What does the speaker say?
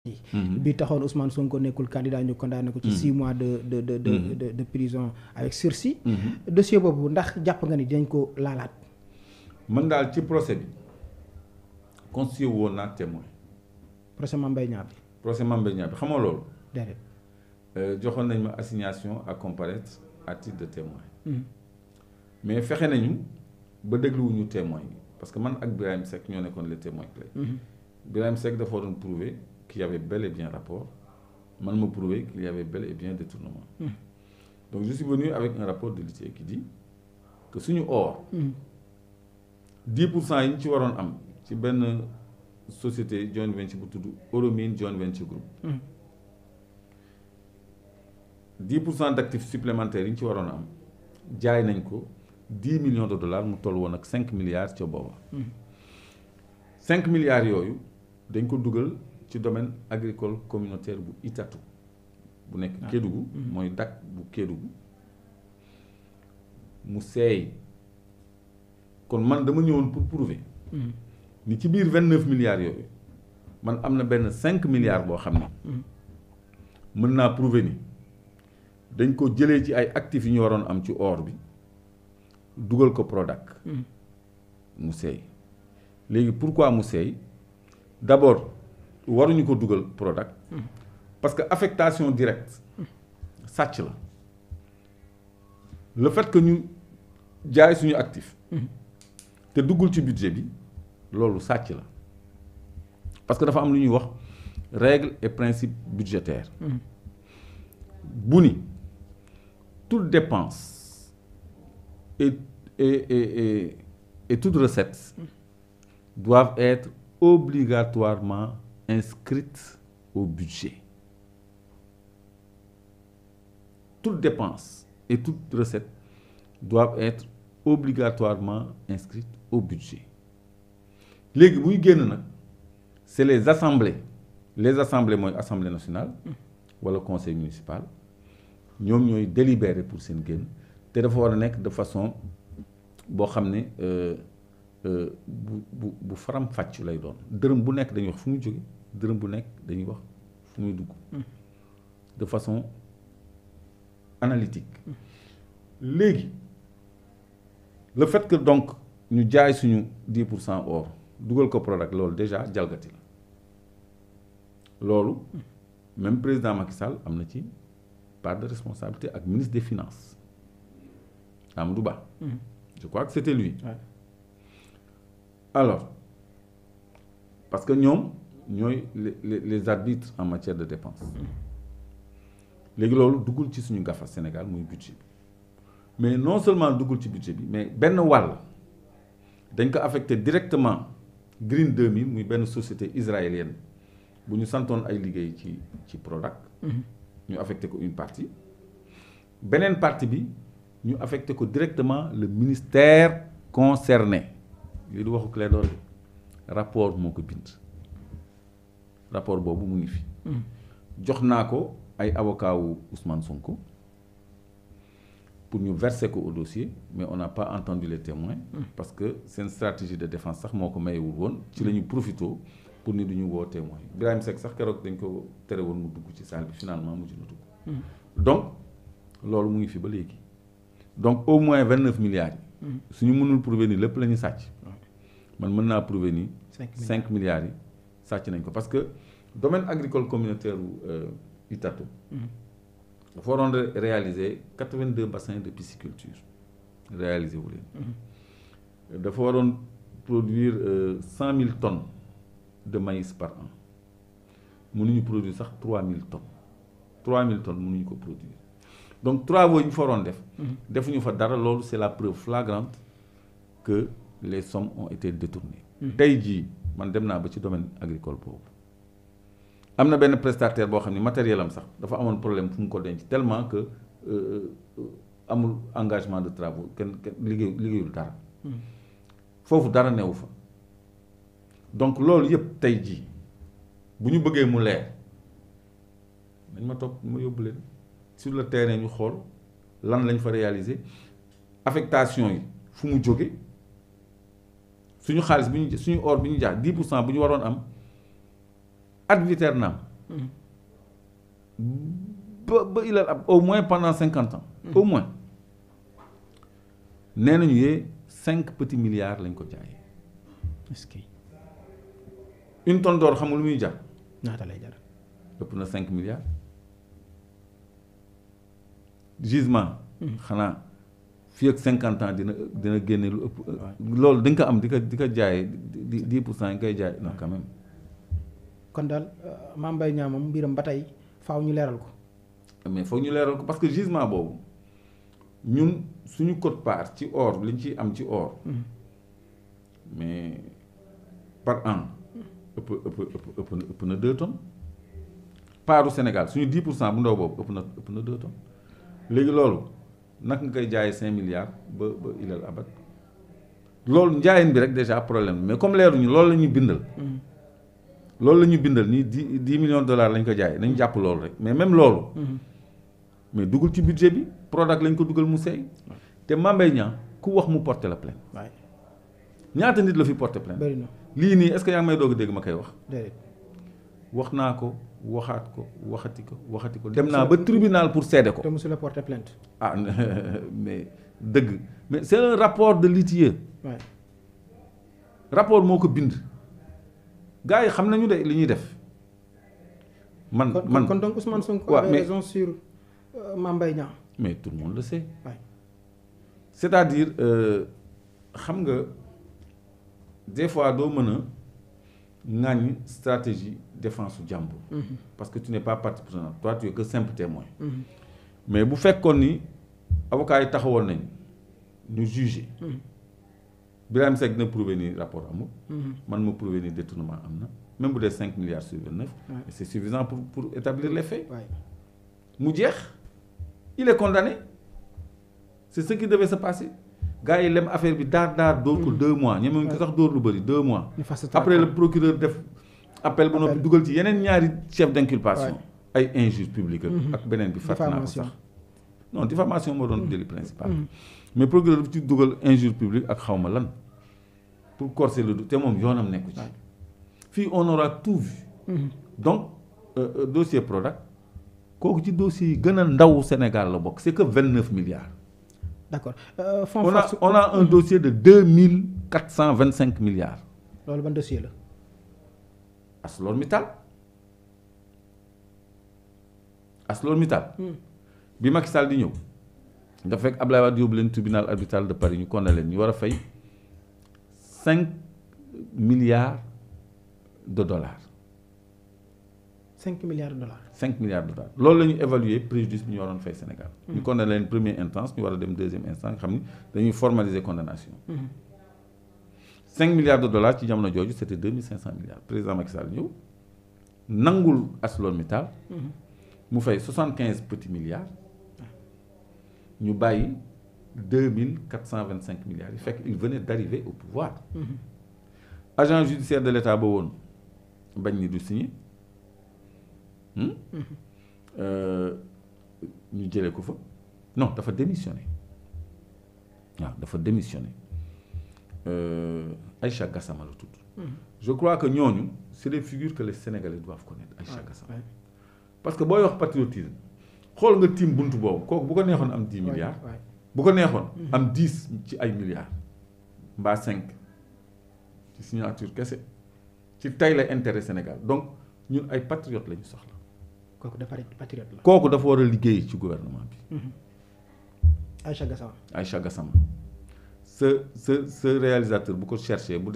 bi taxoon Ousmane Sonko nekkul candidat ñu condamné ko ci 6 mois de prison avec sursis. dossier boobu ndax jàpp nga ni dañ ko laalaat. man daal ci procès bi constitué woon naa témoin. procès Mame Mbaye Niang bi. procès Mame Mbaye Niang bi xamoo loolu. déedéet. joxoon nañ ma assignation à comparaître à titre de témoin. mais fexe nañu ba dégluwuñu témoin yi parce que man ak Birahim Seck ñoo nekkoon les témoins clés. Birahim Seck dafa waroon prouver qu'il y avait bel et bien rapport man ma prouver qu'il y avait bel et bien détournement. Donc je suis venu avec un rapport de l'huissier qui dit que suñu or. 10% yi ñu ci waroon am ci benn société joint venture bu tudd Oromine joint venture group. 10% d'actifs supplémentaires yi ñu ci waroon am jaay nañ ko 10 millions de dollars mu toll woon ak 5 milliards ca booba. 5 milliards yooyu dañ ko dugal ci domaine agricole communautaire bu Itatou bu nekk Kédougou mooy dak bu Kédougou mu seey kon man dama ñëwoon pour prouver ni ci biir 29 milliards yooyu man am na benn 5 milliards boo xam ne mën naa prouver ni dañ ko jëlee ci ay actifs yi ñu waroon am ci or bi dugal ko Prodac mu seey léegi pourquoi mu seey d'abord waruñu ko dugal Prodac parce que affectation directe sàcc la le fait que ñu jaay suñu actif te duggul ci budget bi loolu sàcc la parce que dafa am lu ñuy wax règle et principe budgétaire bu ni toute dépense et toute recette doivent être obligatoirement inscrites au budget. Toute dépense et toute recette doivent être obligatoirement inscrites au budget. Léegi buy génn nag c'est les assemblées mooy assemblée nationale wala conseil municipal ñoom ñooy délibérer pour seen génn te dafa war a nekk de façon boo xam ne bu faram fàcc lay doon dërëm bu nekk dañuy wax fu muy jóge dërëm bu nekk dañuy wax fu muy dugg de façon analytique léegi le fait que donc ñu jaay suñu 10% or dugal ko Prodac loolu déjà jalgati la loolu même président Macky Sall am na ci part de responsabilité ak ministre des finances Amadou Ba. Je crois que c'était lui. Ouais. Alors parce que ñoom ñooy les arbitres en matière de dépenses léegi loolu duggul ci suñu gafa Sénégal muy budget bi mais non seulement duggul ci budget bi mais benn wàll dañ ko affecté directement Green 2000 muy benn société israélienne bu ñu santoon ay liggéey ci Prodac. ñu affecté ko une partie beneen partie bi ñu affecté ko directement le ministère concerné lii du waxu Clédor rapport moo ko bind rapport boobu mu ngi fi jox naa ko ay avocat wu Ousmane Sonko pour ñu verser ko au dossier mais on n'a pas entendu les témoins parce que seen stratégie de défense sax moo ko mayewul woon ci la ñu profito pour ni duñu woo témoin Birahim Seck sax keroog dañ ko tere woon mu dugg ci salle bi finalement mujj na dugg donc loolu mu ngi fi ba léegi donc au moins 29 milliards yi suñu mënul prouver ni lépp la ñu sàcc man mën naa prouver ni 5 milliards yi sàcc nañ ko parce que domaine agricole communautaire Itatou dafa waroon réaliser 82 bassins de pisciculture réaliser wu leen dafa waroon produire 100 000 tonnes de maïs par an mënuñu produire sax 3 000 tonnes 3 000 tonnes mënuñu ko produire donc travaux yi ñu fa waroon def defuñu fa dara loolu c'est la preuve flagrante que les sommes ont été détournées tey jii man dem naa ba ci domaine agricole boobu am na benn prestataire boo xam ne matériel am sax dafa amoon problème fu mu ko denc tellement que amul engagement de travaux kenn liggéeyul dara foofu dara newu fa donc loolu yëpp tey jii bu ñu bëggee mu leer nañ ma topp ma yóbbu leen sur le terrain ñu xool lan lañ fa réaliser affectation yi fu mu jóge suñu xaalis bi ñu suñu or bi ñu jaar 10% bu ñu waroon am ad vieternam ba ilal ab au moins pendant 50 ans. au moins nee nañu yee 5 petits milliards lañ ko jaayee. est-ce que. une tonne d'or xam nga lu muy jar. ñaata lay jar. ëpp na 5 milliards. gisement. xanaa fii ak 50 ans dina génne lu ëpp. loolu di nga ko am di ko jaayee 10% nga koy jaay non quand même. kon daal Mame Mbaye Niang moom mbiram ba tey faaw ñu leeral ko. mais foog ñu leeral ko parce que gisement boobu ñun suñu quote-part ci or li ñu ciy am ci or. mais par an ëpp na 2 tonnes. paaru Sénégal suñu 10% bu ndaw boobu ëpp na 2 tonnes. léegi loolu naka nga koy jaayee 5 milliards ba ilal abat loolu njaayeen bi rek déjà problème mais comme leeruñu loolu la ñuy bindal. loolu la ñu bindal nii 10 millions de dollars lañ ko jaayee nañ jàpp loolu rek mais même loolu. mais dugal ci budget bi Prodac lañ ko dugal mu seey. te Mame Mbaye Niang ku wax mu porter la plainte. waay ñaata nit la fi porter plainte. bëri na lii nii est-ce que yaa ngi may doog a dégg ma koy wax. déedéet. wax naa ko waxaat ko waxati ko dem naa ba tribunal pour seede ko. te mosu la porter plainte. ah mais dëgg mais c'est un rapport de litigieux. waay rapport moo ko bind. gars yi xam nañu de li ñuy def. man kon donc Ousmane Sonko avait raison sur Mame Mbaye Niang. mais tout le monde le sait. waay c'est-à-dire xam nga des fois doo mën a ŋàññ stratégie défense su jàmbur. parce que tu n'es pas partie prenante toi tu es que simple témoin. mais bu fekkoon ni avocats yi taxawoon nañ ñu juger. Birahim Seck dina prouver ni rapport amul. man ma prouver ni détournement am na même bu dee 5 milliards sur 29. mais c'est suffisant pour établir les faits. mu jeex il est condamné c'est ce qui devait se passer. gars yi lem affaire bi daar dóor ko 2 mois ñoom ko sax dóor lu bëri 2 mois. après le procureur def appel ba noppi dugal ci yeneen ñaari chef d'inculpation. ay injures publiques ak beneen bi fàtte naa ko sax. non diffamation moo doon délit principal. mais procureur bi ci dugal injure publique ak xawma lan pour corser le te moom yoonam nekku ci. fii on aura tout vu. donc dossier Prodac kooku ci dossier yi gën a ndaw Sénégal la bokk c'est que 29 milliards. d'accord on a un dossier de 2425 milliards. loolu ban dossier la. ArcelorMittal. bi Macky Sall di ñëw. nga fekk Abdoulaye Wade yóbbu leen tribunal arbitral de Paris ñu condamné leen ñu war a fay 5 milliards de dollars. 5 milliards de dollars. 5 milliards de dollars loolu la ñu évaluer préjudice bi ñu waroon fay Sénégal. ñu condamné leen première instance ñu war a dem deuxième instance nga xam ni dañuy formaliser condamnation. 5 milliards de dollars ci jamono jooju c'était 2500 milliards président Macky Sall ñëw nangul ArcelorMittal. mu fay 75 petits milliards. ñu bàyyi 2425 milliards yi fekk il venait d'arriver au pouvoir. agent judiciaire de l'État ba woon bañ ni du signé. ñu jëlee ko fa non dafa démissionné waaw dafa démissionné Aïcha Gassama la tudd. je crois que ñooñu c'est des figures que les Sénégalais doivent connaître Aïcha Gassama. parce que booy wax patriotisme xool nga tiim buntu boobu kooku bu ko neexoon am 10 milliards. bu ko neexoon am 10 ci ay milliards. mbaa 5 ci signature kese ci tey la intérêt Sénégal donc ñun ay patriotes la ñu soxla. kooku dafa patriote la. kooku dafa war a liggéey ci gouvernement bi. Aïcha Gassama. Aïcha Gassama ce réalisateur bu ko cherché bu